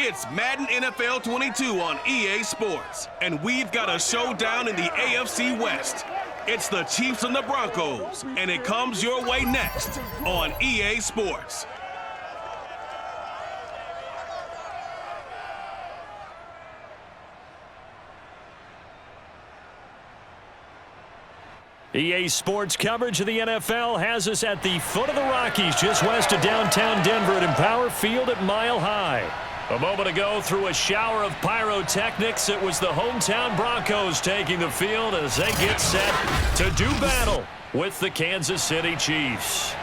It's Madden NFL 22 on EA Sports, and we've got a showdown in the AFC West. It's the Chiefs and the Broncos, and it comes your way next on EA Sports. EA Sports coverage of the NFL has us at the foot of the Rockies, just west of downtown Denver at Empower Field at Mile High. A moment ago, through a shower of pyrotechnics, it was the hometown Broncos taking the field as they get set to do battle with the Kansas City Chiefs.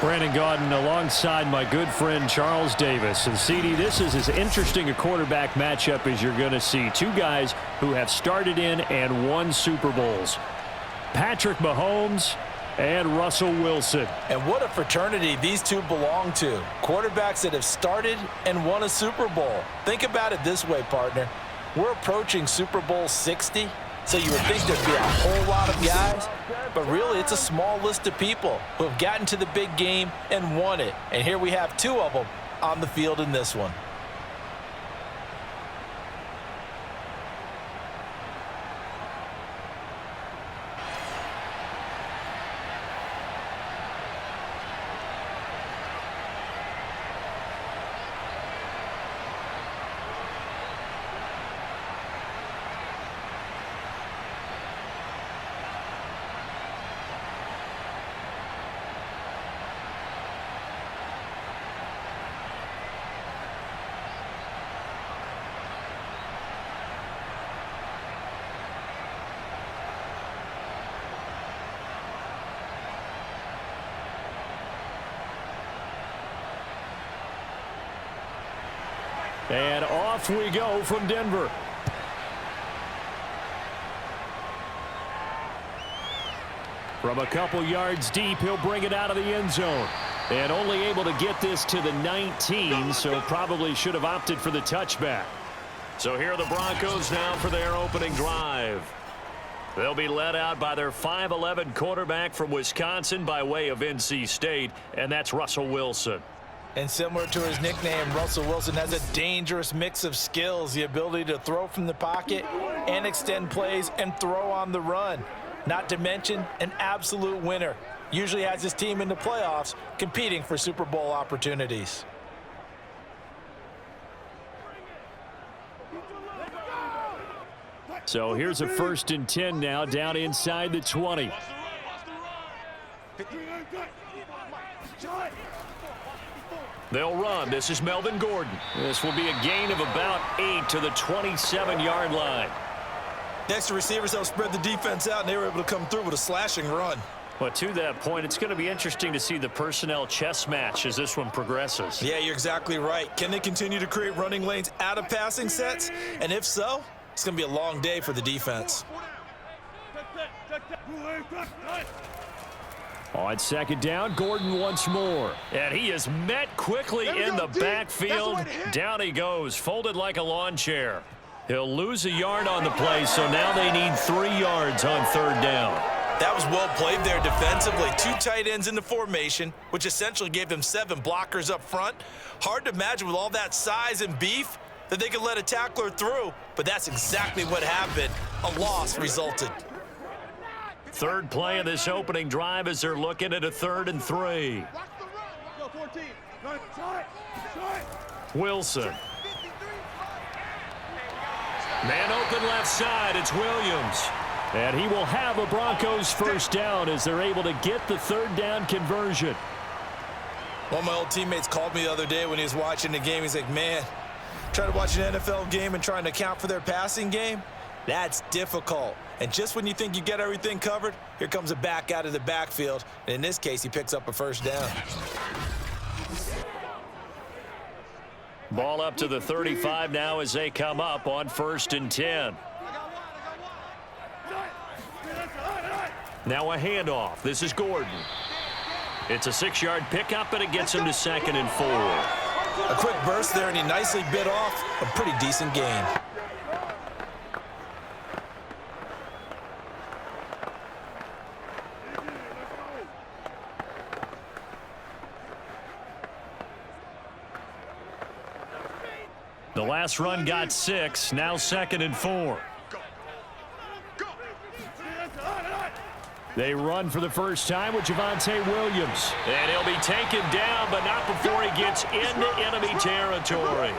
Brandon Gaudin alongside my good friend Charles Davis. And CD, this is as interesting a quarterback matchup as you're going to see. Two guys who have started in and won Super Bowls. Patrick Mahomes and Russell Wilson. And what a fraternity these two belong to. Quarterbacks that have started and won a Super Bowl. Think about it this way, partner. We're approaching Super Bowl 60. So you would think there'd be a whole lot of guys, but really it's a small list of people who have gotten to the big game and won it. And here we have two of them on the field in this one. And off we go from Denver. From a couple yards deep, he'll bring it out of the end zone. And only able to get this to the 19, so probably should have opted for the touchback. So here are the Broncos now for their opening drive. They'll be led out by their 5'11" quarterback from Wisconsin by way of NC State, and that's Russell Wilson. And similar to his nickname, Russell Wilson has a dangerous mix of skills, the ability to throw from the pocket and extend plays and throw on the run. Not to mention an absolute winner. Usually has his team in the playoffs competing for Super Bowl opportunities. So here's a 1st and 10 now, down inside the 20. They'll run. This is Melvin Gordon. This will be a gain of about 8 to the 27-yard line. Next, the receivers helped spread the defense out, and they were able to come through with a slashing run. But to that point, it's going to be interesting to see the personnel chess match as this one progresses. Yeah, you're exactly right. Can they continue to create running lanes out of passing sets? And if so, it's going to be a long day for the defense. On 2nd down, Gordon once more. And he is met quickly in the backfield. Down he goes, folded like a lawn chair. He'll lose a yard on the play, so now they need 3 yards on 3rd down. That was well played there defensively. 2 tight ends in the formation, which essentially gave them 7 blockers up front. Hard to imagine with all that size and beef that they could let a tackler through, but that's exactly what happened. A loss resulted. 3rd play of this opening drive as they're looking at a 3rd and 3. Wilson. Man open left side, it's Williams. And he will have a Broncos 1st down as they're able to get the 3rd down conversion. One of my old teammates called me the other day when he was watching the game. He's like, man, trying to watch an NFL game and trying to account for their passing game, that's difficult. And just when you think you get everything covered, here comes a back out of the backfield. And in this case, he picks up a 1st down. Ball up to the 35 now as they come up on 1st and 10. Now a handoff. This is Gordon. It's a 6-yard pickup, and it gets him to 2nd and 4. A quick burst there, and he nicely bit off a pretty decent gain. The last run got 6, now 2nd and 4. They run for the first time with Javonte Williams. And he'll be taken down, but not before he gets into enemy territory.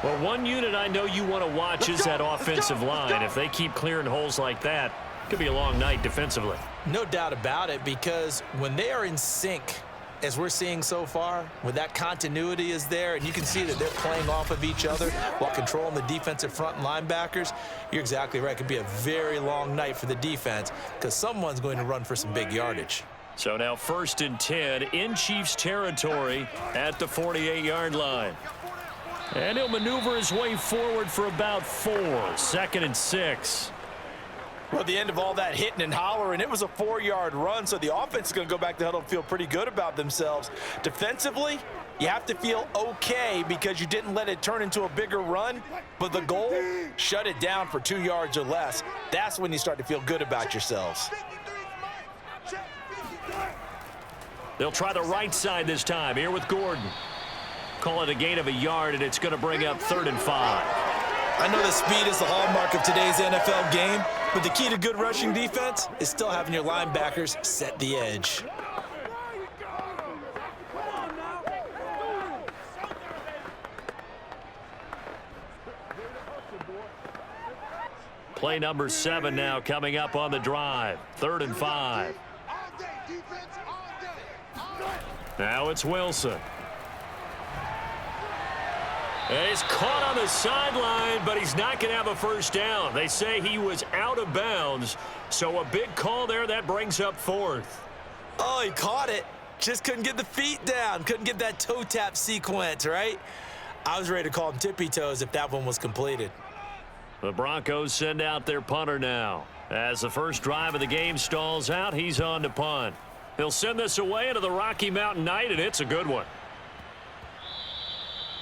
Well, one unit I know you want to watch is that offensive line. If they keep clearing holes like that, it could be a long night defensively. No doubt about it, because when they are in sync, as we're seeing so far, when that continuity is there, and you can see that they're playing off of each other while controlling the defensive front and linebackers, you're exactly right. It could be a very long night for the defense because someone's going to run for some big yardage. So now 1st and 10 in Chiefs territory at the 48-yard line. And he'll maneuver his way forward for about 4, 2nd and 6. Well, at the end of all that hitting and hollering, it was a 4-yard run, so the offense is going to go back to huddle and feel pretty good about themselves. Defensively, you have to feel okay because you didn't let it turn into a bigger run, but the goal, shut it down for 2 yards or less. That's when you start to feel good about yourselves. They'll try the right side this time, here with Gordon. Call it a gain of a yard, and it's going to bring up 3rd and 5. I know that speed is the hallmark of today's NFL game, but the key to good rushing defense is still having your linebackers set the edge. Play number 7 now coming up on the drive. 3rd and 5. Now it's Wilson. And he's caught on the sideline, but he's not going to have a first down. They say he was out of bounds, so a big call there. That brings up 4th. Oh, he caught it. Just couldn't get the feet down. Couldn't get that toe tap sequence, right? I was ready to call him tippy toes if that one was completed. The Broncos send out their punter now. As the first drive of the game stalls out, he's on to punt. He'll send this away into the Rocky Mountain night, and it's a good one.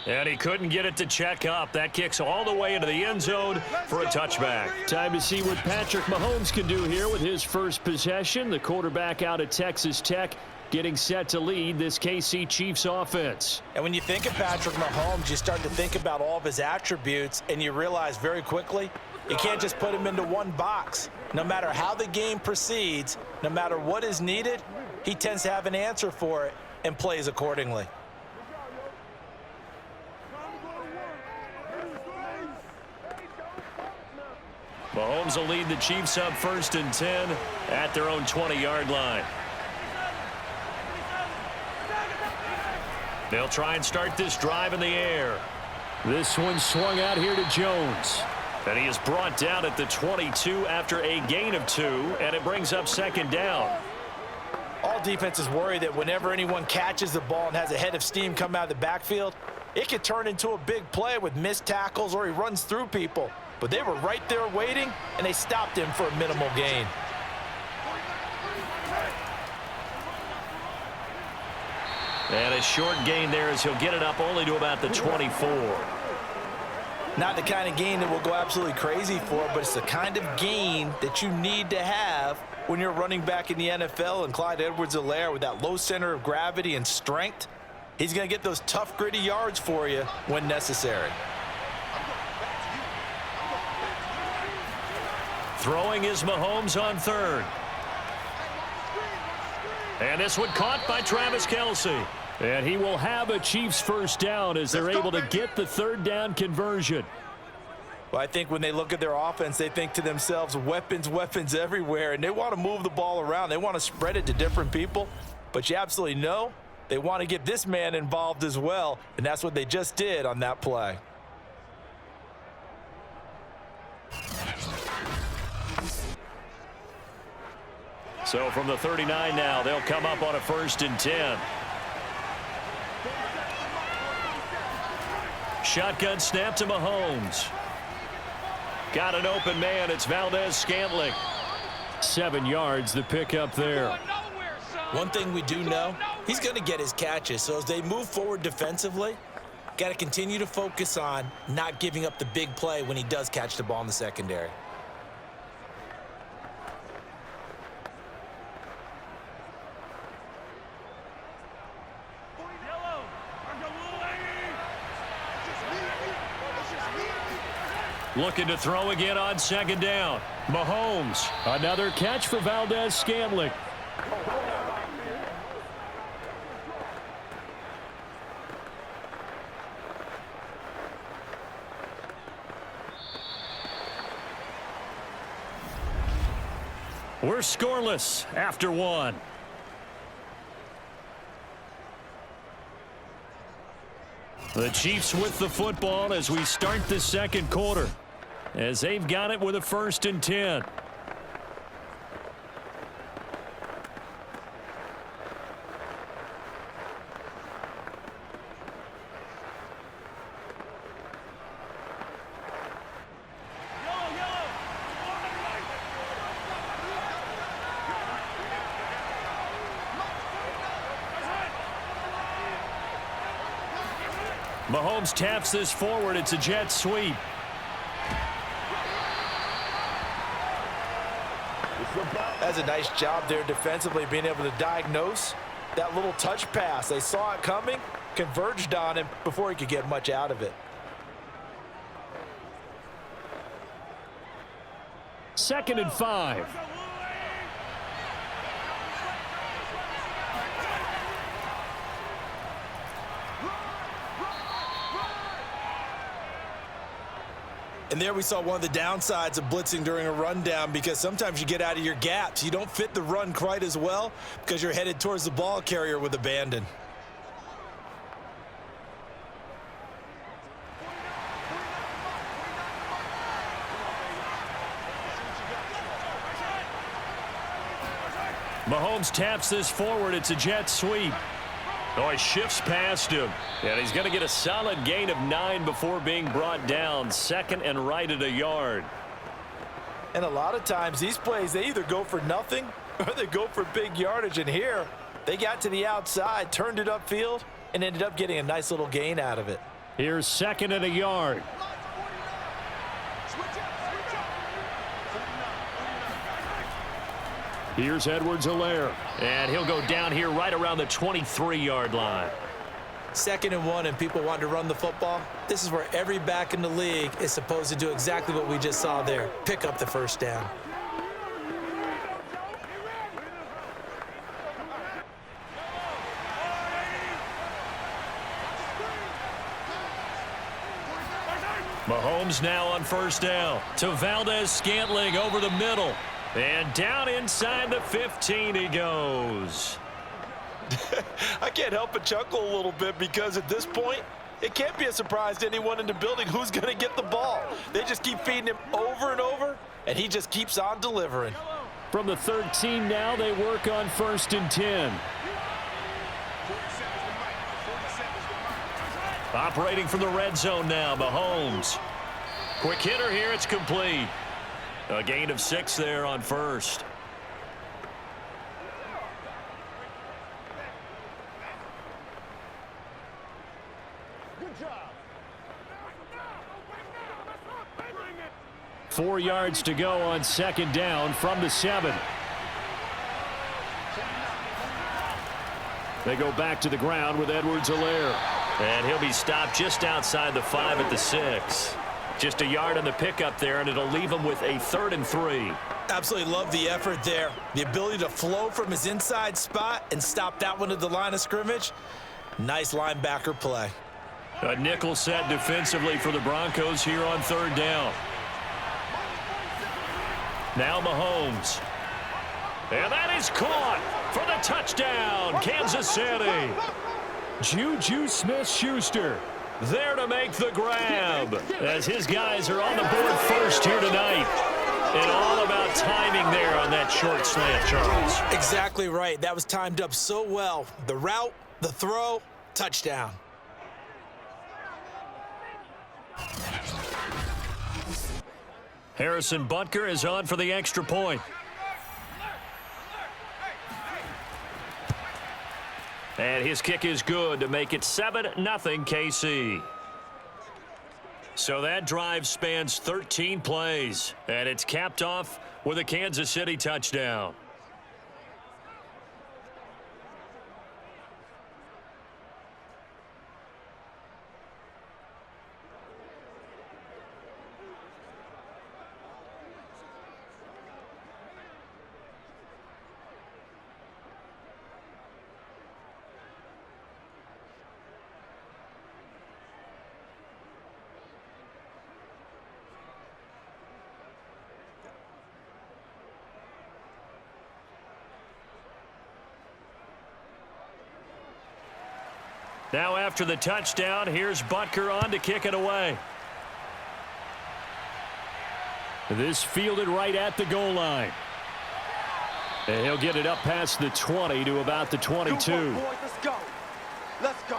And he couldn't get it to check up. That kicks all the way into the end zone for a touchback. Time to see what Patrick Mahomes can do here with his first possession. The quarterback out of Texas Tech getting set to lead this KC Chiefs offense. And when you think of Patrick Mahomes, you start to think about all of his attributes, and you realize very quickly you can't just put him into one box. No matter how the game proceeds, no matter what is needed, he tends to have an answer for it and plays accordingly. Mahomes will lead the Chiefs up 1st and 10 at their own 20-yard line. They'll try and start this drive in the air. This one swung out here to Jones. And he is brought down at the 22 after a gain of 2, and it brings up 2nd down. All defenses worry that whenever anyone catches the ball and has a head of steam come out of the backfield, it could turn into a big play with missed tackles or he runs through people. But they were right there waiting, and they stopped him for a minimal gain. And a short gain there as he'll get it up only to about the 24. Not the kind of gain that will go absolutely crazy for, but it's the kind of gain that you need to have when you're running back in the NFL. And Clyde Edwards-Helaire, with that low center of gravity and strength, he's going to get those tough, gritty yards for you when necessary. Throwing is Mahomes on 3rd. And this one caught by Travis Kelce. And he will have a Chiefs first down as they're able to get the 3rd down conversion. Well, I think when they look at their offense, they think to themselves, weapons, weapons everywhere, and they want to move the ball around. They want to spread it to different people, but you absolutely know they want to get this man involved as well, and that's what they just did on that play. So from the 39 now, they'll come up on a 1st and 10. Shotgun snap to Mahomes. Got an open man. It's Valdez-Scantling. 7 yards, the pickup there. One thing we do know, he's going to get his catches. So as they move forward defensively, got to continue to focus on not giving up the big play when he does catch the ball in the secondary. Looking to throw again on second down. Mahomes. Another catch for Valdez-Scantling. We're scoreless after one. The Chiefs with the football as we start the second quarter, as they've got it with a 1st and 10. Mahomes taps this forward. It's a jet sweep. That's a nice job there defensively, being able to diagnose that little touch pass. They saw it coming, converged on him before he could get much out of it. 2nd and 5. And there we saw one of the downsides of blitzing during a rundown, because sometimes you get out of your gaps. You don't fit the run quite as well because you're headed towards the ball carrier with abandon. Mahomes taps this forward. It's a jet sweep. Oh, he shifts past him. And he's going to get a solid gain of 9 before being brought down. 2nd and right at a yard. And a lot of times these plays, they either go for nothing or they go for big yardage. And here, they got to the outside, turned it upfield, and ended up getting a nice little gain out of it. Here's 2nd and a yard. Here's Edwards-Helaire. And he'll go down here right around the 23-yard line. 2nd and 1, and people want to run the football. This is where every back in the league is supposed to do exactly what we just saw there. Pick up the 1st down. Mahomes now on 1st down to Valdez-Scantling over the middle. And down inside the 15 he goes. I can't help but chuckle a little bit, because at this point, it can't be a surprise to anyone in the building who's going to get the ball. They just keep feeding him over and over, and he just keeps on delivering. From the 13 now, they work on 1st and 10. Operating from the red zone now, Mahomes. Quick hitter here, it's complete. A gain of 6 there on 1st. Good job. 4 yards to go on 2nd down from the 7. They go back to the ground with Edwards-Helaire. And he'll be stopped just outside the 5 at the 6. Just a yard on the pickup there, and it'll leave him with a 3rd and 3. Absolutely love the effort there. The ability to flow from his inside spot and stop that one at the line of scrimmage. Nice linebacker play. A nickel set defensively for the Broncos here on 3rd down. Now Mahomes. And that is caught for the touchdown, Kansas City. Juju Smith-Schuster there to make the grab, as his guys are on the board first here tonight. And all about timing there on that short slant, Charles. Exactly right. That was timed up so well. The route, the throw, touchdown. Harrison Butker is on for the extra point. And his kick is good to make it 7-0 KC. So that drive spans 13 plays, and it's capped off with a Kansas City touchdown. Now after the touchdown, here's Butker on to kick it away. This fielded right at the goal line. And he'll get it up past the 20 to about the 22. Good work, boys. Let's go. Let's go.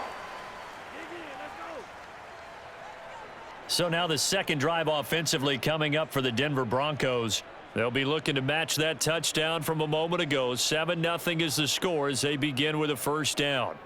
So now the second drive offensively coming up for the Denver Broncos. They'll be looking to match that touchdown from a moment ago. 7-0 is the score as they begin with a first down.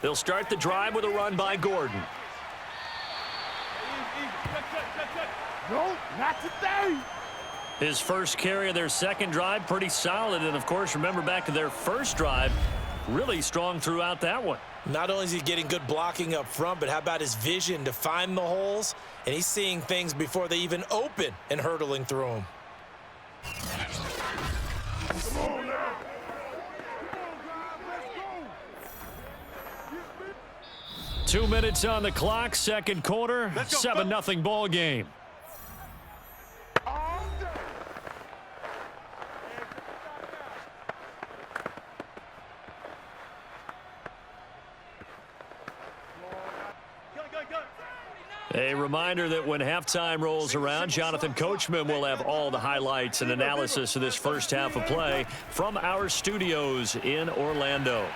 They'll start the drive with a run by Gordon. No, not today. His first carry of their second drive, pretty solid. And, of course, remember back to their first drive, really strong throughout that one. Not only is he getting good blocking up front, but how about his vision to find the holes? And he's seeing things before they even open and hurdling through them. Come on now. 2 minutes on the clock, second quarter, 7-0 ball game. A reminder that when halftime rolls around, Jonathan Coachman will have all the highlights and analysis of this first half of play from our studios in Orlando.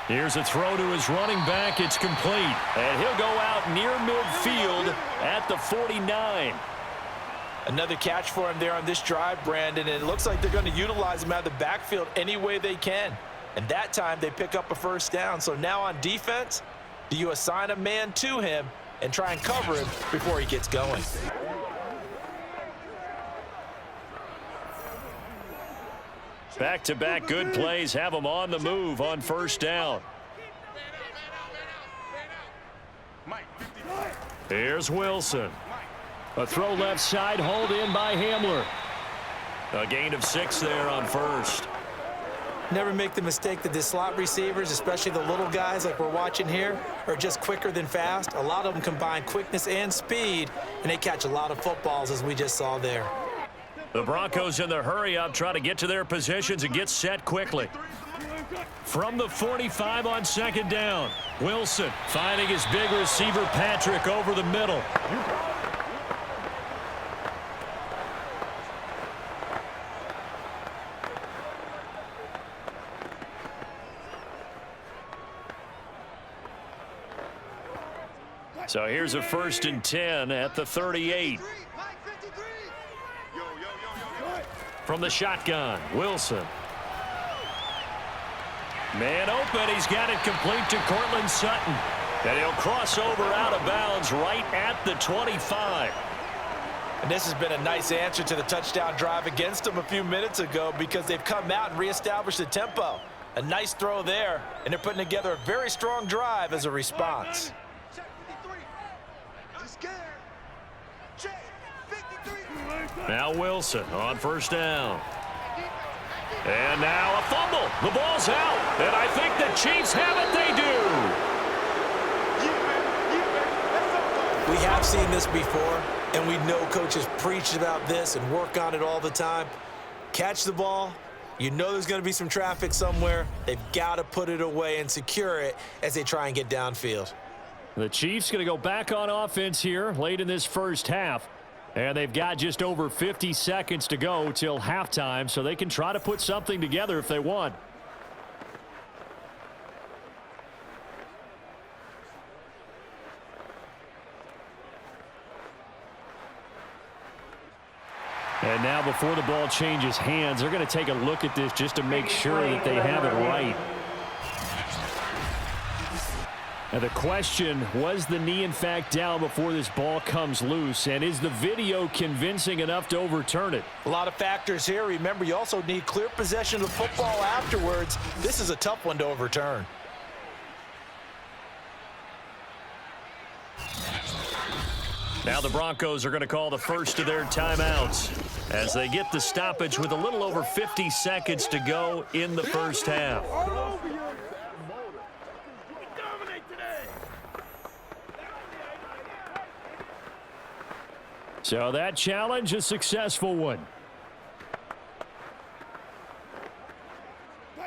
Here's a throw to his running back. It's complete. And he'll go out near midfield at the 49. Another catch for him there on this drive, Brandon, and it looks like they're going to utilize him out of the backfield any way they can. And that time they pick up a first down. So now on defense, do you assign a man to him and try and cover him before he gets going? Back-to-back good plays have them on the move on first down. Here's Wilson. A throw left side, hauled in by Hamler. A gain of 6 there on first. Never make the mistake that the slot receivers, especially the little guys like we're watching here, are just quicker than fast. A lot of them combine quickness and speed, and they catch a lot of footballs, as we just saw there. The Broncos in the hurry-up try to get to their positions and get set quickly. From the 45 on second down, Wilson finding his big receiver Patrick over the middle. So here's a 1st and 10 at the 38. From the shotgun, Wilson. Man open, he's got it complete to Cortland Sutton. And he'll cross over out of bounds right at the 25. And this has been a nice answer to the touchdown drive against them a few minutes ago because they've come out and reestablished the tempo. A nice throw there, and they're putting together a very strong drive as a response. Now Wilson on first down. And now a fumble. The ball's out. And I think the Chiefs have it. They do. We have seen this before, and we know coaches preach about this and work on it all the time. Catch the ball. You know there's going to be some traffic somewhere. They've got to put it away and secure it as they try and get downfield. The Chiefs going to go back on offense here late in this first half. And they've got just over 50 seconds to go till halftime, so they can try to put something together if they want. And now before the ball changes hands, they're going to take a look at this just to make sure that they have it right. Now the question, was the knee in fact down before this ball comes loose? And is the video convincing enough to overturn it? A lot of factors here. Remember, you also need clear possession of the football afterwards. This is a tough one to overturn. Now the Broncos are going to call the first of their timeouts as they get the stoppage with a little over 50 seconds to go in the first half. So that challenge, a successful one.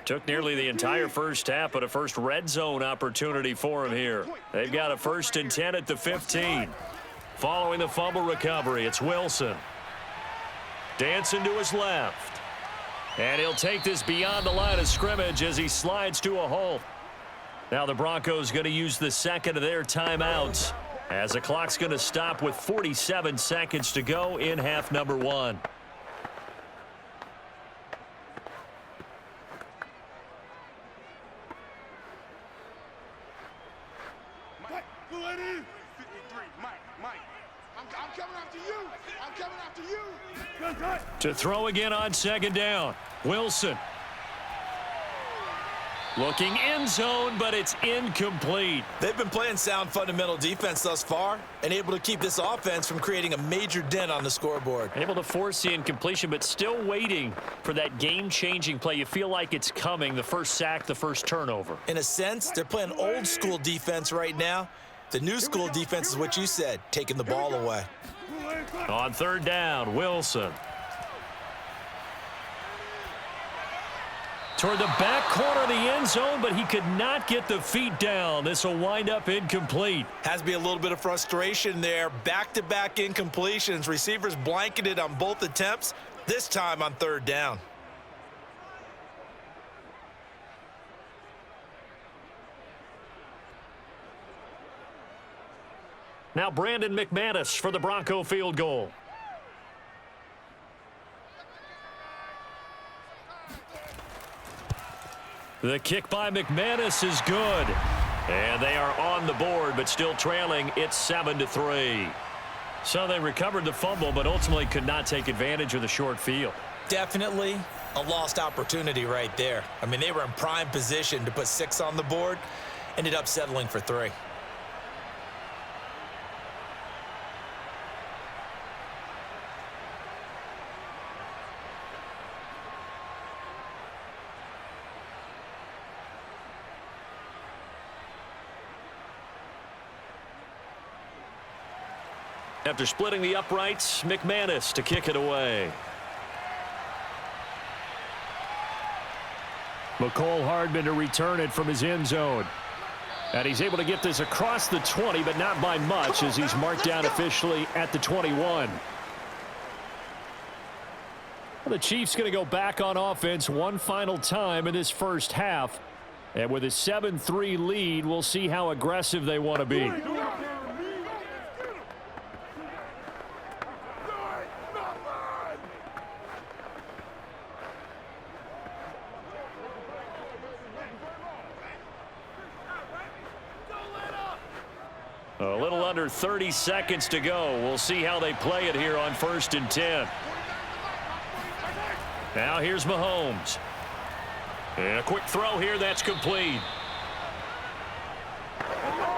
Took nearly the entire first half, but a first red zone opportunity for him here. They've got a 1st and 10 at the 15. Following the fumble recovery, it's Wilson. Dancing to his left. And he'll take this beyond the line of scrimmage as he slides to a halt. Now the Broncos going to use the second of their timeouts as the clock's going to stop with 47 seconds to go in half number 1. To throw again on 2nd down. Wilson. Looking end zone, but it's incomplete. They've been playing sound fundamental defense thus far and able to keep this offense from creating a major dent on the scoreboard. Able to force the incompletion, but still waiting for that game-changing play. You feel like it's coming, the first sack, the first turnover. In a sense, they're playing old-school defense right now. The new school defense is what you said, taking the ball away. On 3rd down, Wilson. Toward the back corner of the end zone, but he could not get the feet down. This will wind up incomplete. Has to be a little bit of frustration there. Back-to-back incompletions. Receivers blanketed on both attempts, this time on 3rd down. Now Brandon McManus for the Bronco field goal. The kick by McManus is good. And they are on the board, but still trailing. It's 7-3. So they recovered the fumble, but ultimately could not take advantage of the short field. Definitely a lost opportunity right there. I mean, they were in prime position to put 6 on the board. Ended up settling for 3. After splitting the uprights, McManus to kick it away. McCole Hardman to return it from his end zone. And he's able to get this across the 20, but not by much, as he's marked down officially at the 21. Well, the Chiefs going to go back on offense one final time in this first half. And with a 7-3 lead, we'll see how aggressive they want to be. A little under 30 seconds to go. We'll see how they play it here on 1st and 10. Now here's Mahomes. And a quick throw here that's complete.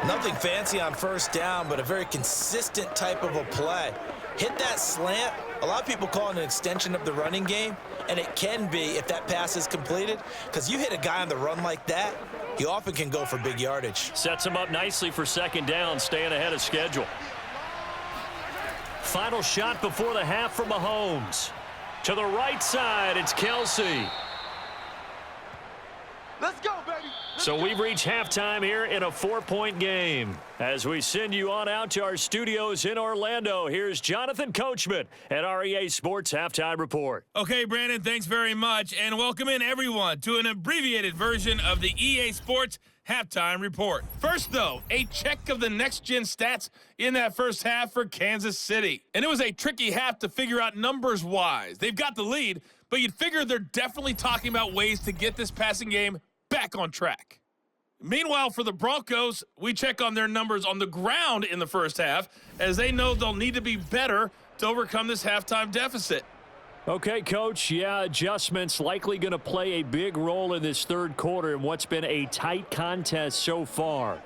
Nothing fancy on 1st down, but a very consistent type of a play. Hit that slant. A lot of people call it an extension of the running game, and it can be if that pass is completed, because you hit a guy on the run like that, he often can go for big yardage. Sets him up nicely for 2nd down, staying ahead of schedule. Final shot before the half from Mahomes. To the right side, it's Kelsey. Let's go, baby. So we've reached halftime here in a 4-point game. As we send you on out to our studios in Orlando, here's Jonathan Coachman at REA Sports Halftime Report. Okay, Brandon, thanks very much. And welcome in, everyone, to an abbreviated version of the EA Sports Halftime Report. First, though, a check of the next-gen stats in that first half for Kansas City. And it was a tricky half to figure out numbers-wise. They've got the lead, but you'd figure they're definitely talking about ways to get this passing game back on track. Meanwhile, for the Broncos, we check on their numbers on the ground in the first half, as they know they'll need to be better to overcome this halftime deficit. Okay, Coach, yeah, adjustments likely going to play a big role in this third quarter in what's been a tight contest so far.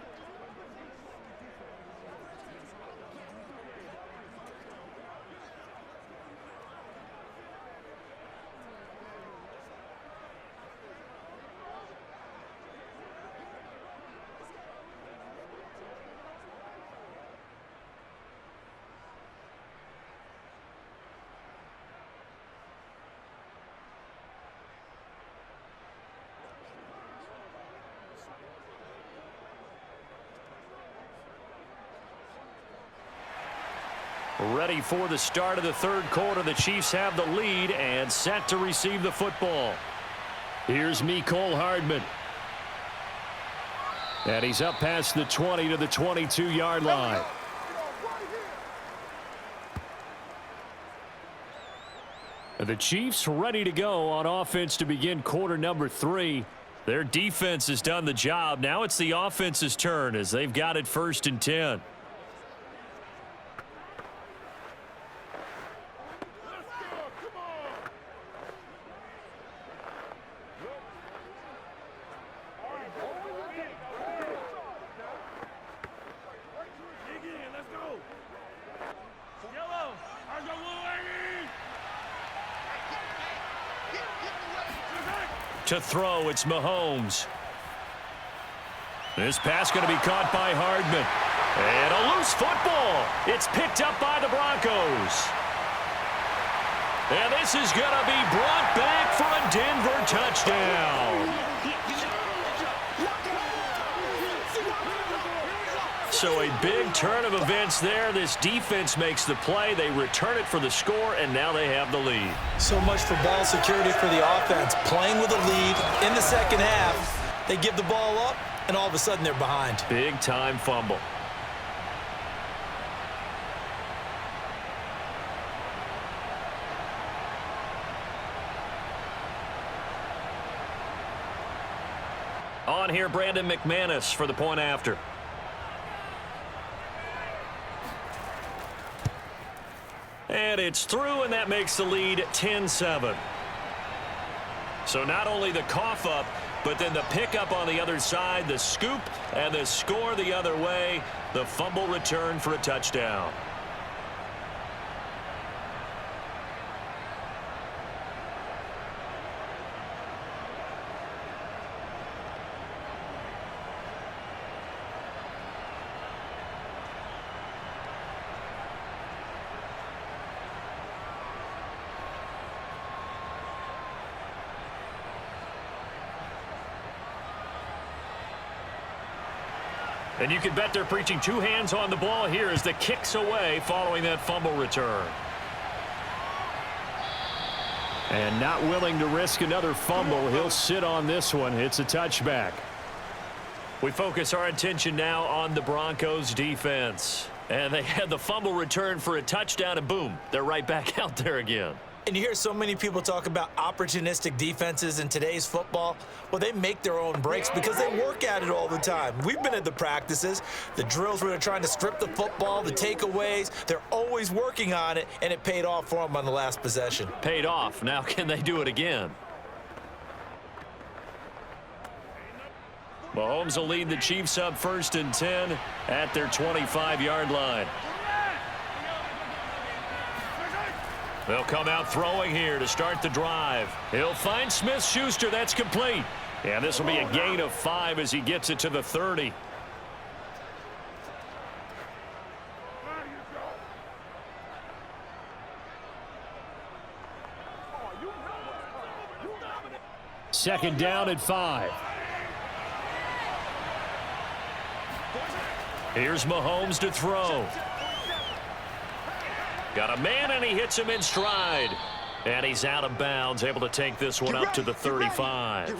Ready for the start of the third quarter. The Chiefs have the lead and set to receive the football. Here's Mecole Hardman. And he's up past the 20 to the 22-yard line. The Chiefs ready to go on offense to begin quarter number 3. Their defense has done the job. Now it's the offense's turn as they've got it 1st and 10. To throw, it's Mahomes. This pass going to be caught by Hardman. And a loose football. It's picked up by the Broncos. And this is going to be brought back for a Denver touchdown. So a big turn of events there. This defense makes the play. They return it for the score, and now they have the lead. So much for ball security for the offense. Playing with a lead in the second half. They give the ball up, and all of a sudden they're behind. Big-time fumble. On here, Brandon McManus for the point after. And it's through, and that makes the lead 10-7. So not only the cough up, but then the pickup on the other side, the scoop, and the score the other way, the fumble return for a touchdown. And you can bet they're preaching two hands on the ball here as the kick's away following that fumble return. And not willing to risk another fumble. He'll sit on this one. It's a touchback. We focus our attention now on the Broncos defense. And they had the fumble return for a touchdown, and boom, they're right back out there again. And you hear so many people talk about opportunistic defenses in today's football. Well, they make their own breaks because they work at it all the time. We've been at the practices, the drills where they're trying to strip the football, the takeaways. They're always working on it, and it paid off for them on the last possession. Paid off. Now can they do it again? Mahomes will lead the Chiefs up 1st and 10 at their 25-yard line. They'll come out throwing here to start the drive. He'll find Smith-Schuster. That's complete. And this will be a gain of 5 as he gets it to the 30. Second down at 5. Here's Mahomes to throw. Got a man, and he hits him in stride. And he's out of bounds, able to take this one up to the 35.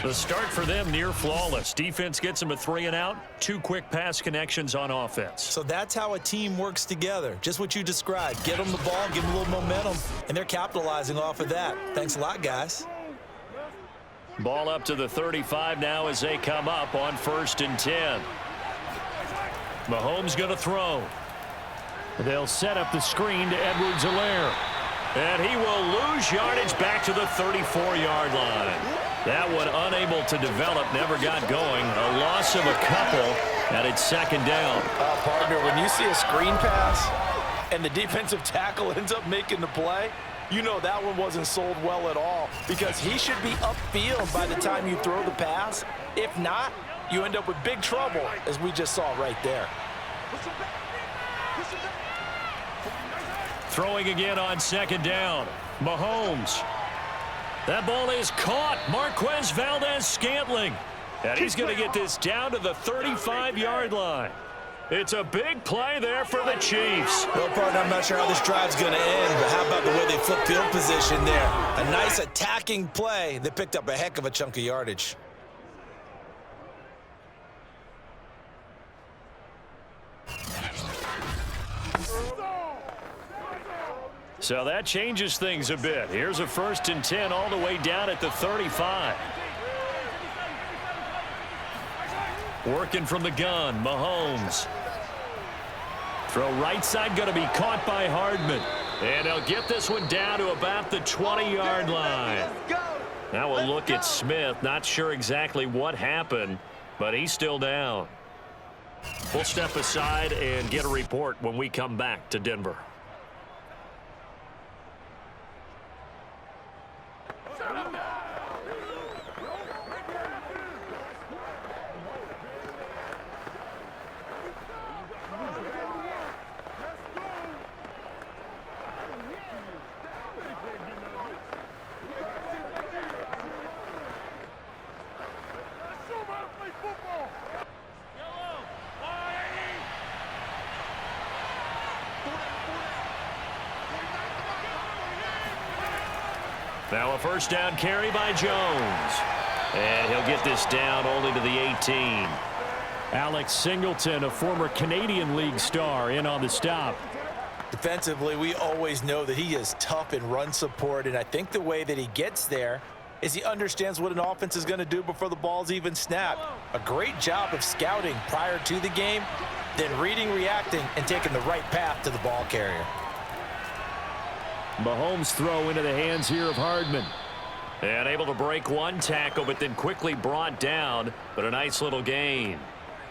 The start for them near flawless. Defense gets them a 3-and-out. 2 quick pass connections on offense. So that's how a team works together. Just what you described. Get them the ball, give them a little momentum, and they're capitalizing off of that. Thanks a lot, guys. Ball up to the 35 now as they come up on 1st and 10. Mahomes going to throw. They'll set up the screen to Edwards-Helaire. And he will lose yardage back to the 34-yard line. That one unable to develop, never got going. A loss of a couple, and it's second down. Partner, when you see a screen pass and the defensive tackle ends up making the play, you know that one wasn't sold well at all because he should be upfield by the time you throw the pass. If not, you end up with big trouble, as we just saw right there. Throwing again on second down. Mahomes. That ball is caught. Marquez Valdez-Scantling. And he's going to get this down to the 35-yard line. It's a big play there for the Chiefs. Well, partner, I'm not sure how this drive's going to end, but how about the way they flip field position there? A nice attacking play that picked up a heck of a chunk of yardage. So that changes things a bit. Here's a 1st and 10 all the way down at the 35. Working from the gun, Mahomes. Throw right side, going to be caught by Hardman. And he'll get this one down to about the 20-yard line. Now we'll look at Smith. Not sure exactly what happened, but he's still down. We'll step aside and get a report when we come back to Denver. Now a 1st down carry by Jones. And he'll get this down only to the 18. Alex Singleton, a former Canadian League star, in on the stop. Defensively, we always know that he is tough in run support, and I think the way that he gets there is he understands what an offense is going to do before the ball's even snapped. A great job of scouting prior to the game, then reading, reacting, and taking the right path to the ball carrier. Mahomes throw into the hands here of Hardman. And able to break one tackle, but then quickly brought down. But a nice little gain.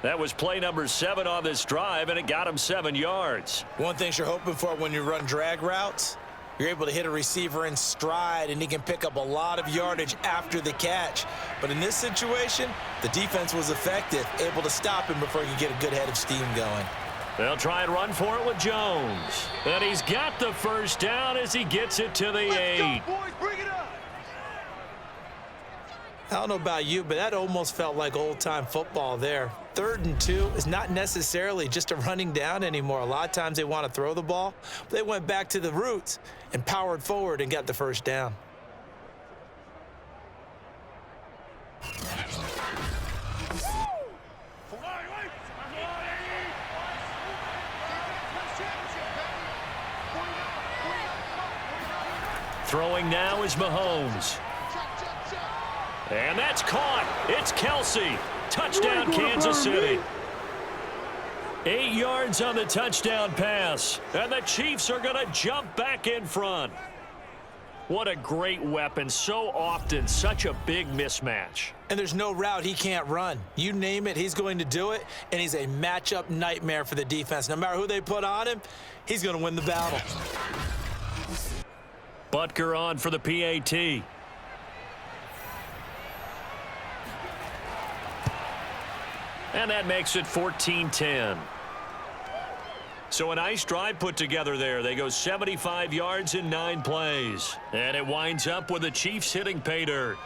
That was play number 7 on this drive, and it got him 7 yards. One thing you're hoping for when you run drag routes, you're able to hit a receiver in stride, and he can pick up a lot of yardage after the catch. But in this situation, the defense was effective, able to stop him before you get a good head of steam going. They'll try and run for it with Jones. And he's got the 1st down as he gets it to the 8. Go, boys, bring it up. I don't know about you, but that almost felt like old-time football there. 3rd and 2 is not necessarily just a running down anymore. A lot of times they want to throw the ball. But they went back to the roots and powered forward and got the 1st down. Throwing now is Mahomes. And that's caught. It's Kelsey. Touchdown, Kansas City. 8 yards on the touchdown pass. And the Chiefs are going to jump back in front. What a great weapon. So often, such a big mismatch. And there's no route he can't run. You name it, he's going to do it. And he's a matchup nightmare for the defense. No matter who they put on him, he's going to win the battle. Butker on for the PAT. And that makes it 14-10. So a nice drive put together there. They go 75 yards in 9 plays. And it winds up with the Chiefs hitting pay dirt.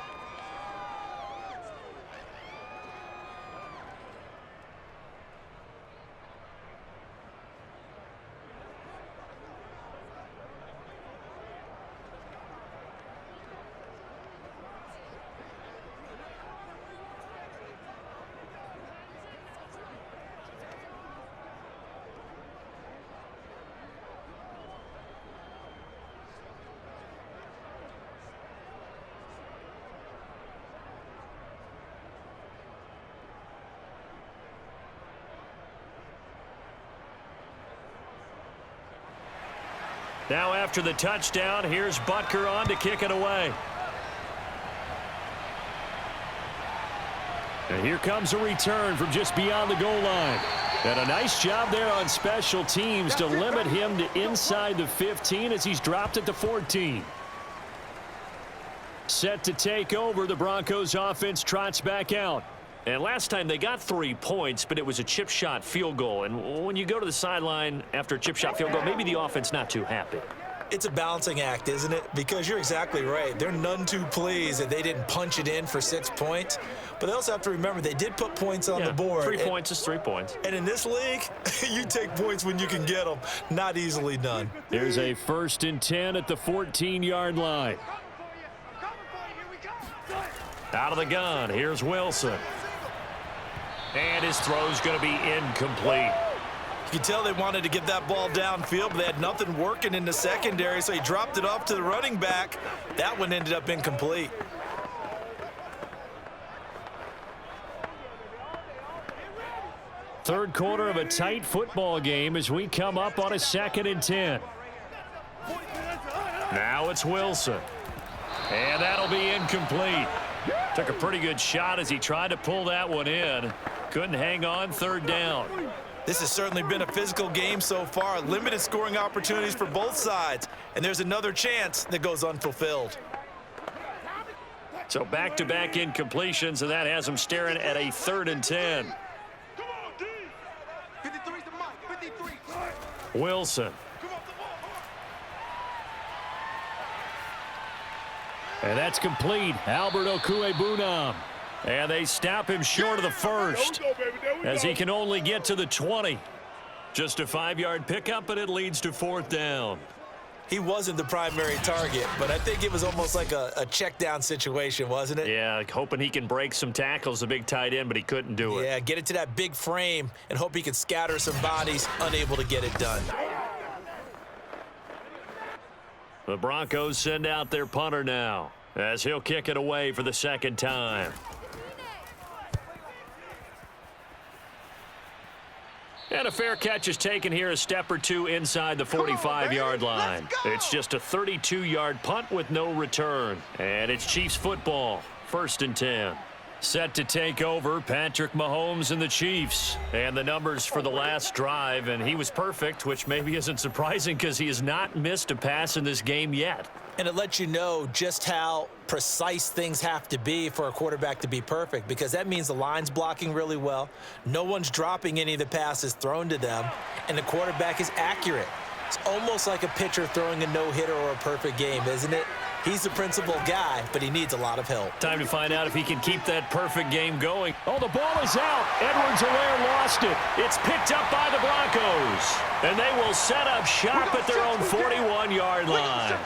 Now after the touchdown, here's Butker on to kick it away. And here comes a return from just beyond the goal line. And a nice job there on special teams to limit him to inside the 15 as he's dropped at the 14. Set to take over, the Broncos offense trots back out. And last time they got 3 points, but it was a chip shot field goal. And when you go to the sideline after a chip shot field goal, maybe the offense not too happy. It's a balancing act, isn't it? Because you're exactly right. They're none too pleased that they didn't punch it in for 6 points. But they also have to remember they did put points on the board. 3 points is 3 points. And in this league, you take points when you can get them. Not easily done. Here's a 1st and 10 at the 14-yard line. Out of the gun, here's Wilson. And his throw's going to be incomplete. You can tell they wanted to get that ball downfield, but they had nothing working in the secondary, so he dropped it off to the running back. That one ended up incomplete. Third quarter of a tight football game as we come up on a 2nd and 10. Now it's Wilson. And that'll be incomplete. Took a pretty good shot as he tried to pull that one in. Couldn't hang on, 3rd down. This has certainly been a physical game so far. Limited scoring opportunities for both sides. And there's another chance that goes unfulfilled. So back-to-back incompletions, and that has him staring at a 3rd and 10. Wilson. And that's complete. Albert Okwuegbunam. And they stop him short of the first as he can only get to the 20. Just a 5-yard pickup, and it leads to 4th down. He wasn't the primary target, but I think it was almost like a check down situation, wasn't it? Yeah, hoping he can break some tackles, the big tight end, but he couldn't do it. Yeah, get it to that big frame and hope he can scatter some bodies, unable to get it done. The Broncos send out their punter now as he'll kick it away for the 2nd time. And a fair catch is taken here, a step or two inside the 45-yard line. It's just a 32-yard punt with no return. And it's Chiefs football, 1st and 10. Set to take over, Patrick Mahomes and the Chiefs. And the numbers for the last drive, and he was perfect, which maybe isn't surprising because he has not missed a pass in this game yet. And it lets you know just how precise things have to be for a quarterback to be perfect, because that means the line's blocking really well, no one's dropping any of the passes thrown to them, and the quarterback is accurate. It's almost like a pitcher throwing a no-hitter or a perfect game, isn't it? He's the principal guy, but he needs a lot of help. Time to find out if he can keep that perfect game going. Oh, the ball is out. Edwards-Helaire lost it. It's picked up by the Broncos. And they will set up shop at their own 41-yard line.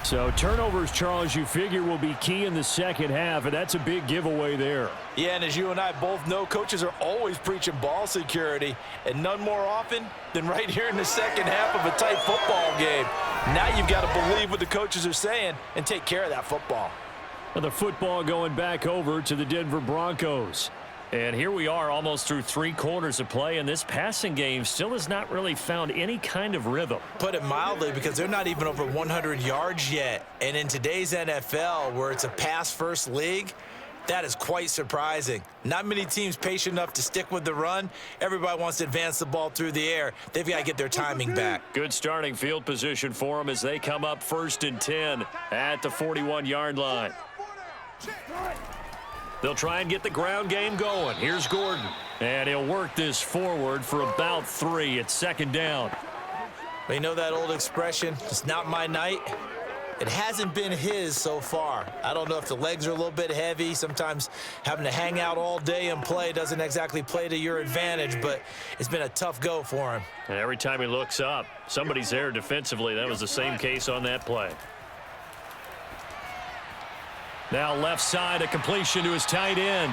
So turnovers, Charles, you figure will be key in the 2nd half, and that's a big giveaway there. Yeah, and as you and I both know, coaches are always preaching ball security, and none more often than right here in the 2nd half of a tight football game. Now you've got to believe what the coaches are saying and take care of that football. Well, the football going back over to the Denver Broncos. And here we are almost through 3 quarters of play, and this passing game still has not really found any kind of rhythm. Put it mildly, because they're not even over 100 yards yet. And in today's NFL, where it's a pass-first league, that is quite surprising. Not many teams patient enough to stick with the run. Everybody wants to advance the ball through the air. They've got to get their timing back. Good starting field position for them as they come up 1st and 10 at the 41-yard line. They'll try and get the ground game going. Here's Gordon. And he'll work this forward for about 3. It's 2nd down. But you know that old expression, it's not my night? It hasn't been his so far. I don't know if the legs are a little bit heavy. Sometimes having to hang out all day and play doesn't exactly play to your advantage, but it's been a tough go for him. And every time he looks up, somebody's there defensively. That was the same case on that play. Now left side, a completion to his tight end.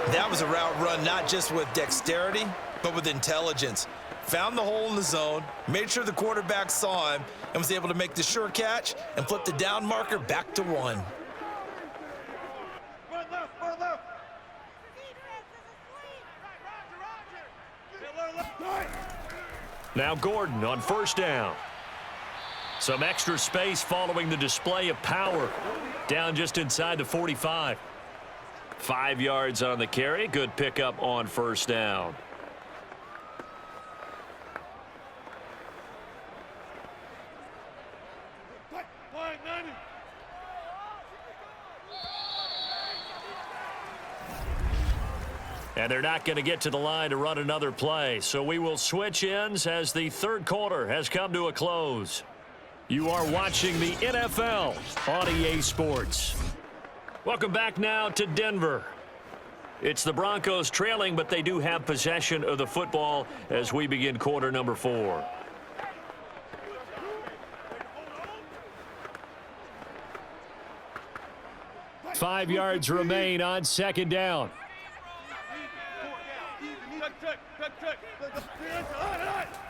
That was a route run not just with dexterity, but with intelligence. Found the hole in the zone, made sure the quarterback saw him, and was able to make the sure catch and flip the down marker back to 1. Now Gordon on 1st down. Some extra space following the display of power. Down just inside the 45. 5 yards on the carry. Good pickup on 1st down. And they're not going to get to the line to run another play. So we will switch ends as the third quarter has come to a close. You are watching the NFL on EA Sports. Welcome back now to Denver. It's the Broncos trailing, but they do have possession of the football as we begin quarter number 4. Five yards remain on second down.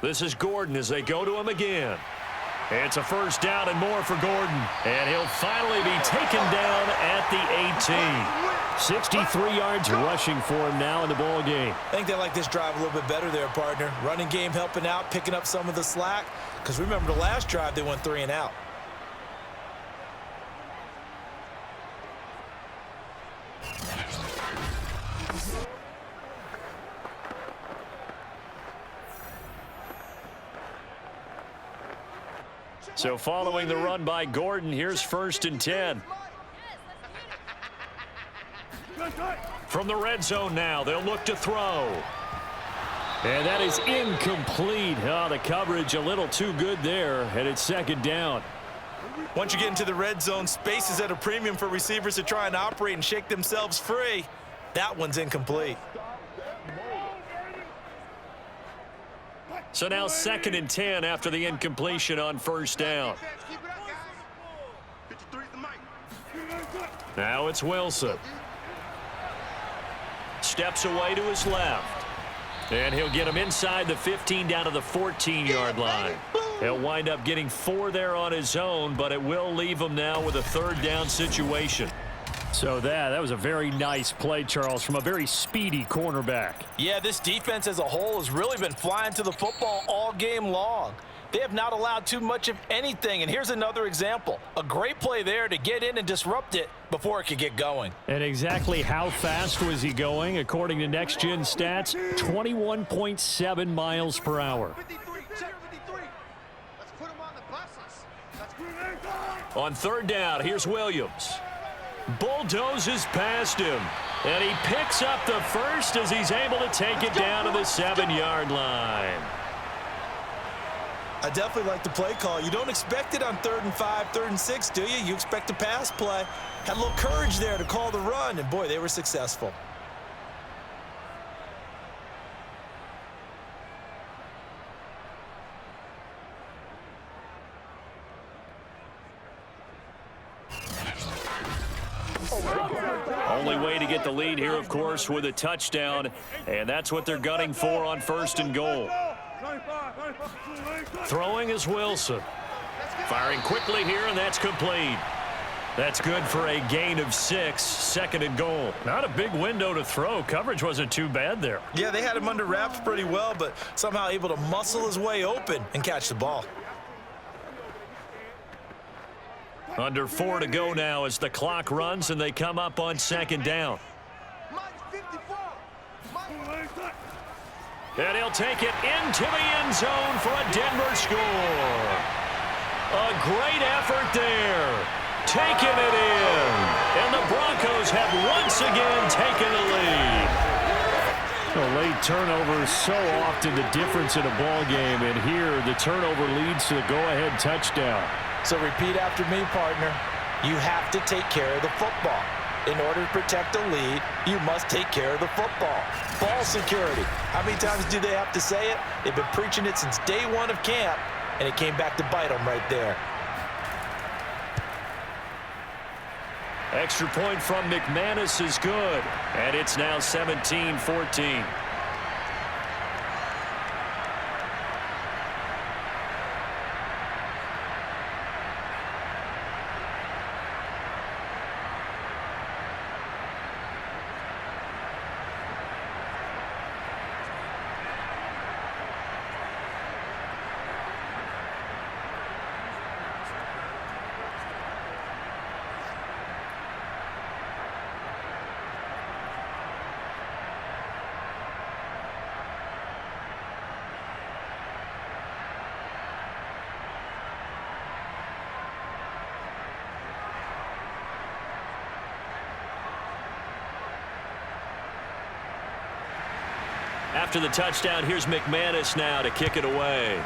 This is Gordon as they go to him again. It's a first down and more for Gordon. And he'll finally be taken down at the 18. 63 yards rushing for him now in the ball game. I think they like this drive a little bit better there, partner. Running game helping out, picking up some of the slack. Because remember the last drive, they went 3 and out. So following the run by Gordon, here's 1st and 10. From the red zone now, they'll look to throw. And that is incomplete. Oh, the coverage a little too good there, and it's second down. Once you get into the red zone, space is at a premium for receivers to try and operate and shake themselves free. That one's incomplete. So now 2nd and 10 after the incompletion on 1st down. Now it's Wilson. Steps away to his left. And he'll get him inside the 15 down to the 14-yard line. He'll wind up getting 4 there on his own, but it will leave him now with a 3rd down situation. So that was a very nice play, Charles, from a very speedy cornerback. Yeah, this defense as a whole has really been flying to the football all game long. They have not allowed too much of anything, and here's another example. A great play there to get in and disrupt it before it could get going. And exactly how fast was he going? According to Next Gen Stats, 21.7 miles per hour. On 3rd down, here's Williams. Bulldozes past him, and he picks up the first as he's able to take it down to the 7-yard line. I definitely like the play call. You don't expect it on 3rd and 5, 3rd and 6, do you? You expect a pass play. Had a little courage there to call the run, and boy, they were successful. Only way to get the lead here, of course, with a touchdown, and that's what they're gunning for on 1st and goal. Throwing is Wilson. Firing quickly here, and that's complete. That's good for a gain of 6, 2nd and goal. Not a big window to throw. Coverage wasn't too bad there. Yeah, they had him under wraps pretty well, but somehow able to muscle his way open and catch the ball. Under 4 to go now as the clock runs and they come up on 2nd down. And he'll take it into the end zone for a Denver score. A great effort there. Taking it in. And the Broncos have once again taken the lead. Late turnovers so often the difference in a ball game, and here the turnover leads to the go-ahead touchdown. So repeat after me, partner. You have to take care of the football. In order to protect a lead, you must take care of the football. Ball security. How many times do they have to say it? They've been preaching it since day 1 of camp, and it came back to bite them right there. Extra point from McManus is good, and it's now 17-14. after the touchdown. Here's McManus now to kick it away.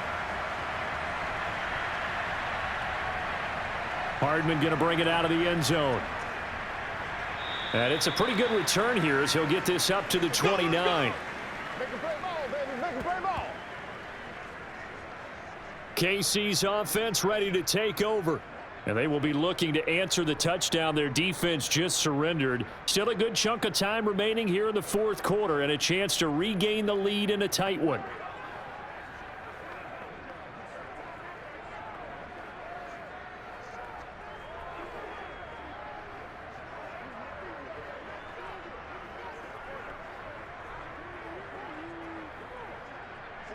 Hardman going to bring it out of the end zone. And it's a pretty good return here as he'll get this up to the 29. Make a play ball, baby. Make a play ball. KC's offense ready to take over. And they will be looking to answer the touchdown their defense just surrendered. Still a good chunk of time remaining here in the fourth quarter and a chance to regain the lead in a tight one.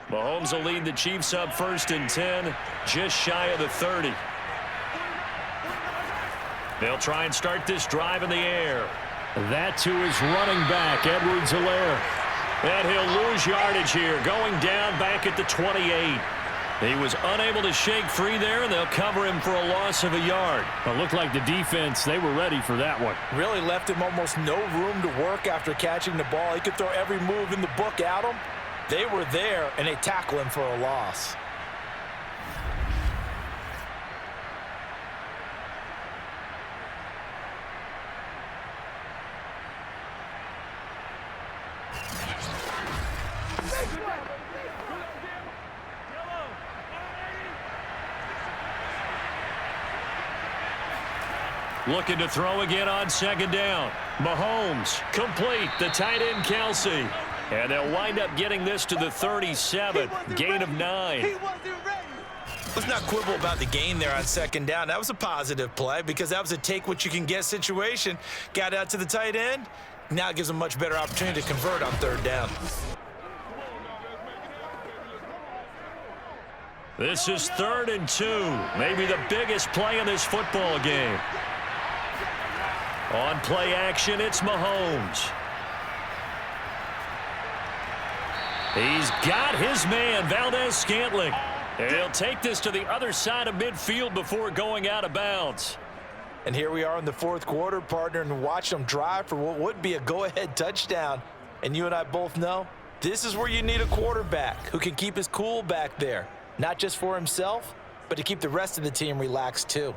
Mahomes will lead the Chiefs up 1st and 10, just shy of the 30. They'll try and start this drive in the air. That to his running back, Edwards-Helaire. And he'll lose yardage here, going down back at the 28. He was unable to shake free there, and they'll cover him for a loss of a yard. It looked like the defense, they were ready for that one. Really left him almost no room to work after catching the ball. He could throw every move in the book at him. They were there, and they tackle him for a loss. Looking to throw again on 2nd down. Mahomes, complete, the tight end Kelsey. And they'll wind up getting this to the 37, gain of 9. He wasn't ready. Let's not quibble about the gain there on 2nd down. That was a positive play because that was a take-what-you-can-get situation. Got out to the tight end. Now it gives them a much better opportunity to convert on 3rd down. This is 3rd and 2, maybe the biggest play in this football game. On play action, it's Mahomes. He's got his man, Valdez-Scantling. He'll take this to the other side of midfield before going out of bounds. And here we are in the 4th quarter, partner, and watch them drive for what would be a go-ahead touchdown. And you and I both know this is where you need a quarterback who can keep his cool back there, not just for himself, but to keep the rest of the team relaxed too.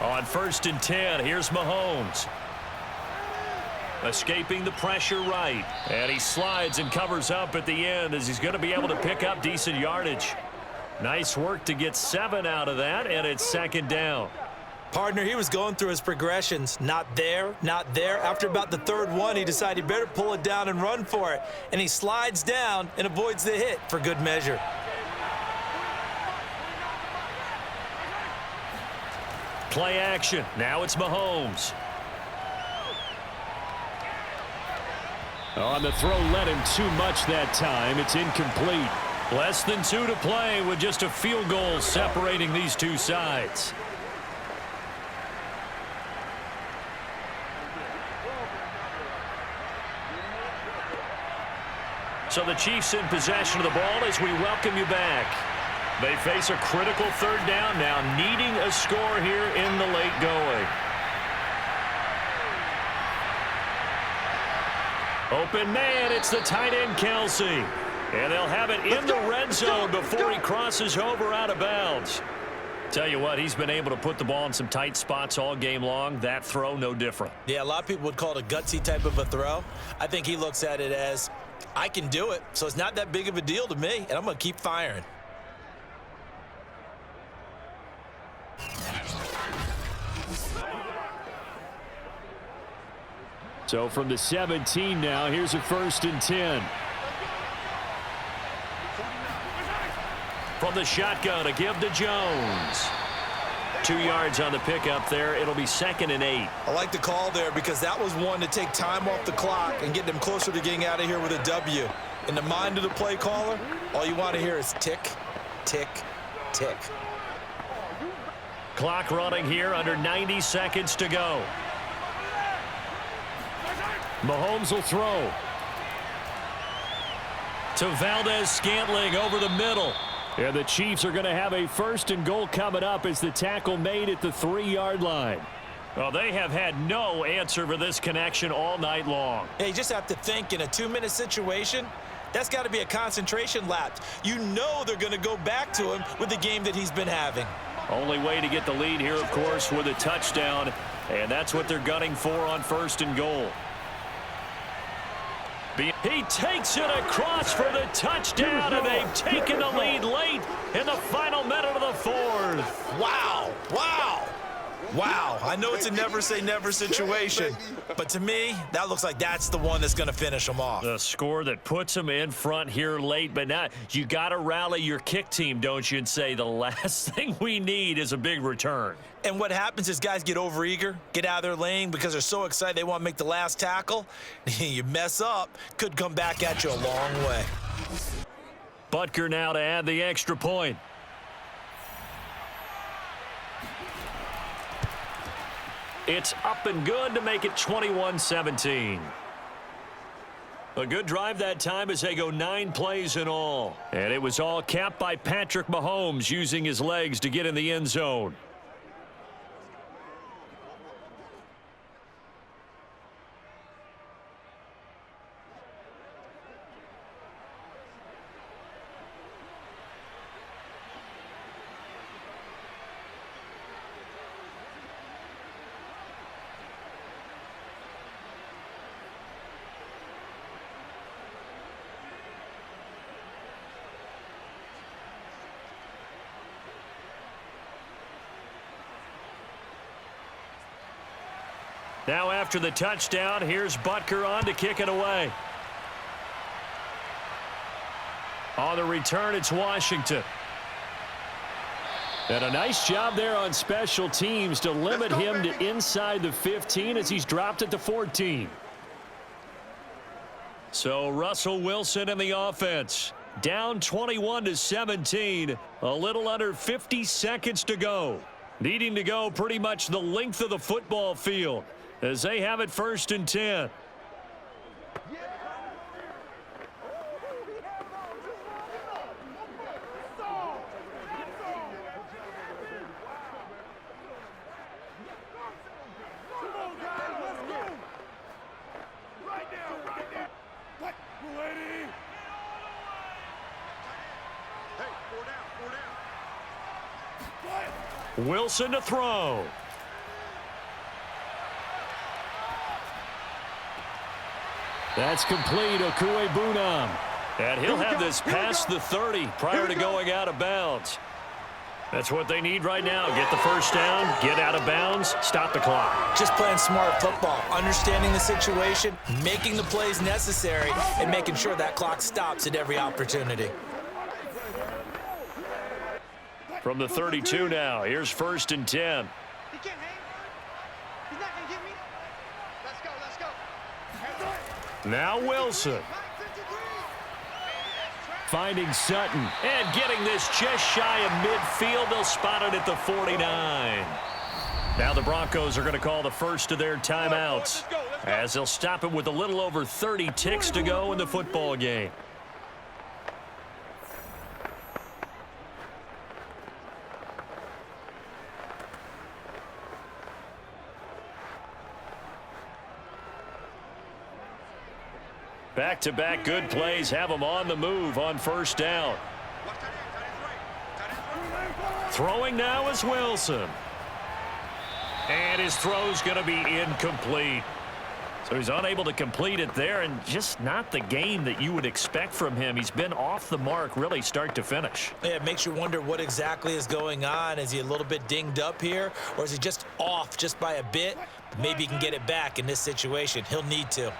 On 1st and 10, here's Mahomes. Escaping the pressure right. And he slides and covers up at the end as he's going to be able to pick up decent yardage. Nice work to get 7 out of that, and it's 2nd down. Partner, he was going through his progressions. Not there, not there. After about the 3rd one, he decided he better pull it down and run for it. And he slides down and avoids the hit for good measure. Play action. Now it's Mahomes. On the throw, led him too much that time. It's incomplete. Less than 2 to play with just a field goal separating these two sides. So the Chiefs in possession of the ball as we welcome you back. They face a critical 3rd down now, needing a score here in the late going. Open man, it's the tight end Kelsey. And they'll have it in the red zone before he crosses over out of bounds. Tell you what, he's been able to put the ball in some tight spots all game long. That throw, no different. Yeah, a lot of people would call it a gutsy type of a throw. I think he looks at it as, I can do it, so it's not that big of a deal to me, and I'm going to keep firing. So from the 17 now, here's a 1st and 10. From the shotgun, a give to Jones. 2 yards on the pickup there. It'll be 2nd and 8. I like the call there because that was one to take time off the clock and get them closer to getting out of here with a W. In the mind of the play caller, all you want to hear is tick, tick, tick. Clock running here, under 90 seconds to go. Mahomes will throw. to Valdez-Scantling over the middle. And the Chiefs are going to have a 1st and goal coming up as the tackle made at the 3-yard line. Well, they have had no answer for this connection all night long. Yeah, you just have to think in a 2-minute situation, that's got to be a concentration lapse. You know they're going to go back to him with the game that he's been having. Only way to get the lead here, of course, with a touchdown, and that's what they're gunning for on 1st and goal. He takes it across for the touchdown, and they've taken the lead late in the final minute of the 4th. Wow. Wow. Wow. I know it's a never-say-never situation, but to me, that looks like that's the one that's going to finish them off. The score that puts them in front here late, but now you got to rally your kick team, don't you, and say the last thing we need is a big return. And what happens is guys get overeager, get out of their lane because they're so excited they want to make the last tackle. You mess up, could come back at you a long way. Butker now to add the extra point. It's up and good to make it 21-17. A good drive that time as they go 9 plays in all. And it was all capped by Patrick Mahomes using his legs to get in the end zone. Now after the touchdown, here's Butker on to kick it away. On the return, it's Washington. And a nice job there on special teams to limit him to inside the 15 as he's dropped it to 14. So Russell Wilson in the offense. Down 21-17. A little under 50 seconds to go. Needing to go pretty much the length of the football field as they have it 1st and 10. Wilson to throw. That's complete, Okuebunam. And he'll have this past the 30 prior to going out of bounds. That's what they need right now. Get the first down, get out of bounds, stop the clock. Just playing smart football, understanding the situation, making the plays necessary, and making sure that clock stops at every opportunity. From the 32 now, here's 1st and 10. He can't hang. He's not going to get me. Let's go, let's go. Now Wilson. Finding Sutton. And getting this just shy of midfield. They'll spot it at the 49. Now the Broncos are going to call the first of their timeouts as they'll stop it with a little over 30 ticks to go in the football game. Back-to-back good plays have them on the move on 1st down. Throwing now is Wilson. And his throw's going to be incomplete. So he's unable to complete it there, and just not the game that you would expect from him. He's been off the mark really start to finish. Yeah, it makes you wonder what exactly is going on. Is he a little bit dinged up here, or is he just off just by a bit? Maybe he can get it back in this situation. He'll need to.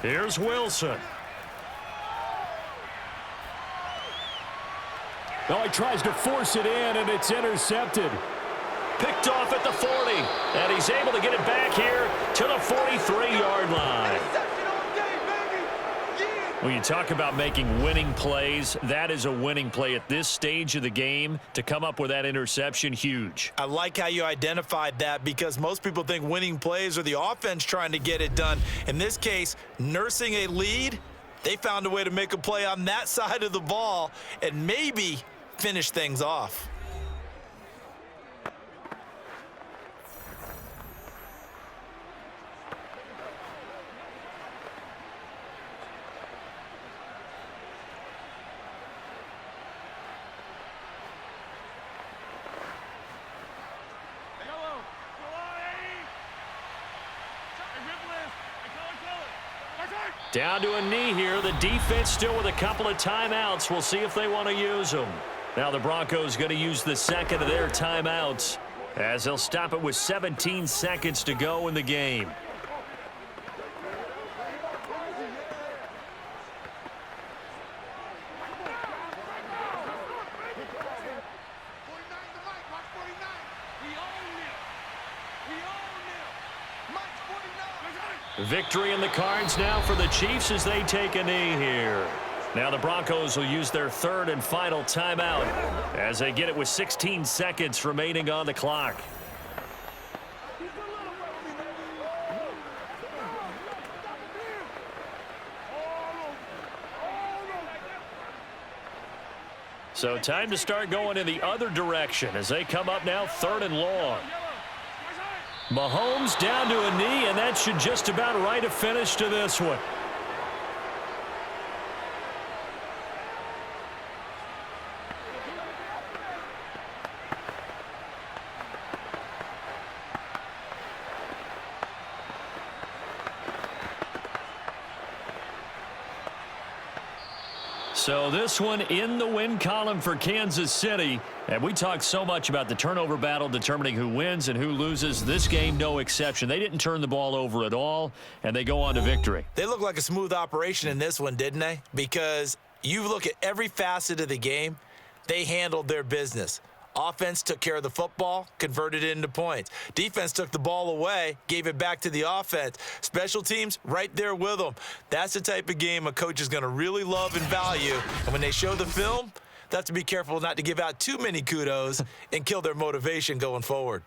Here's Wilson. Oh, he tries to force it in, and it's intercepted. Picked off at the 40, and he's able to get it back here to the 43-yard line. When you talk about making winning plays, that is a winning play at this stage of the game. To come up with that interception, huge. I like how you identified that because most people think winning plays are the offense trying to get it done. In this case, nursing a lead, they found a way to make a play on that side of the ball and maybe finish things off. Down to a knee here. The defense still with a couple of timeouts. We'll see if they want to use them. Now the Broncos going to use the second of their timeouts as they'll stop it with 17 seconds to go in the game. Victory in the cards now for the Chiefs as they take a knee here. Now the Broncos will use their third and final timeout as they get it with 16 seconds remaining on the clock. So time to start going in the other direction as they come up now third and long. Mahomes down to a knee, and that should just about write a finish to this one. So this one in the win column for Kansas City. And we talked so much about the turnover battle determining who wins and who loses. This game, no exception. They didn't turn the ball over at all, and they go on to victory. They look like a smooth operation in this one, didn't they? Because you look at every facet of the game, they handled their business. Offense took care of the football, converted it into points. Defense took the ball away, gave it back to the offense. Special teams, right there with them. That's the type of game a coach is going to really love and value. And when they show the film, they have to be careful not to give out too many kudos and kill their motivation going forward.